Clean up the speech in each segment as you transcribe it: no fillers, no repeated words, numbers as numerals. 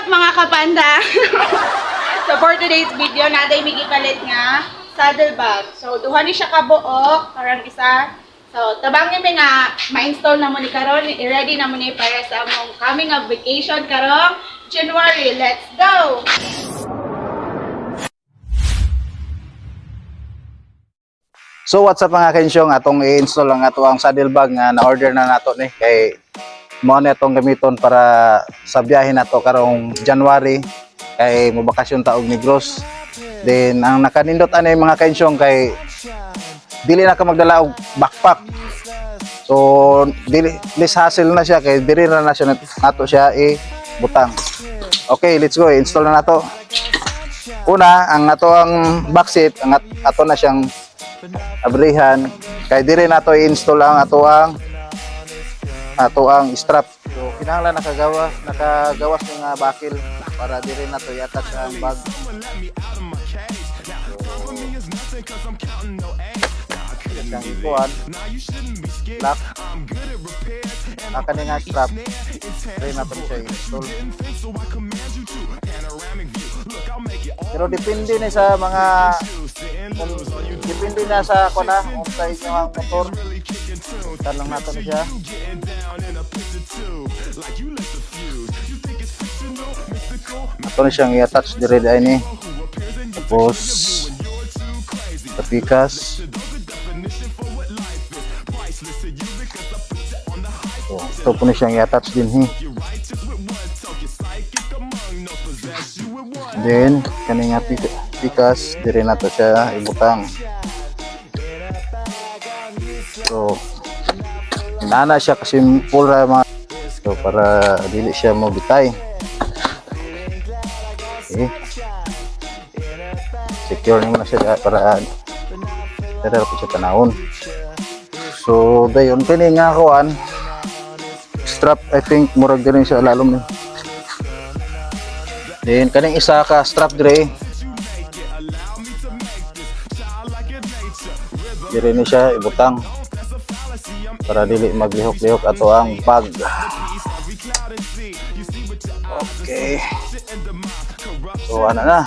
up mga kapanda? So for today's video, naday may ipalit nga saddle bag. So duha ni siya kabuok, parang isa. So tabangin mi nga ma-install na mo ni karon, i-ready na mo ni para sa among coming of vacation karong January. Let's go. So what's up mga kensyong, atong i-install ang ato ang saddle bag nga na-order na nato ni kay mo na itong gamiton para sa biyahe nato karong January kay mobakasyon taog Negros. Then ang nakanindot anay mga kensyong kay dili na ka magdala og backpack. So dili less hassle na siya kay diri na siya nato siya butang. Okay, let's go, install na nato. Una, ang ato ang back seat, ang ato na siyang abrihan kay dire nato i-install ang ato ang strap. So kinahanglan nakagawas nga bakil para dire nato i-attach ang bag. Ang ikuan lock ang kaninga strap dire nato siya i-install. Pero depende na sa mga depende na sa kung sa inyong motor. Talang nato na siya. Ito na siyang i-attach dire ni. Tapos tapikas. Ito po na siyang i-attach din Then kaning pikas dire nato siya ibutang. So inana siya kasi full ra mga so para dili siya mo bitay. Okay. Secure mo na siya para pero ko siya tanawon. So dayon kini nga kuan strap, I think murag din siya lalom ni. Then kaning isa ka strap dire ni siya ibutang para dili maglihok-lihok ato ang bag. Okay, so ana na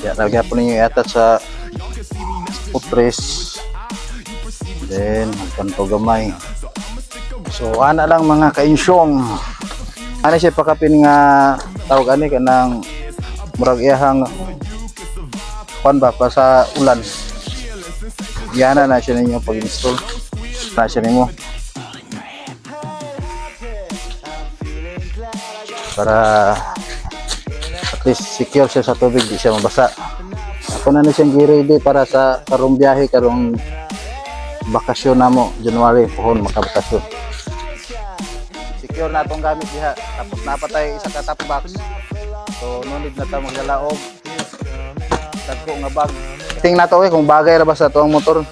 ya lagyan po ninyo i-attach sa footrest, then magkanto gamay. So ana lang mga kainsyong, ano siya pakapin nga tawag ani kanang murag iyahang kuan ba pa sa ulan. Yana na siya ninyo pag-install na siya nimo para at least secure siya sa tubig, di siya mabasa. Ako na siyang gi-ready para sa karong biyahe karong bakasyon namo January pohon makabakasyon. Secure na itong gamit diha, tapos napatay isa ka top box. So no need na ta maglalaog dagko nga bag. Tingnan nato kung bagay ra ba sa tuang motor.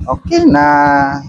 Okay na.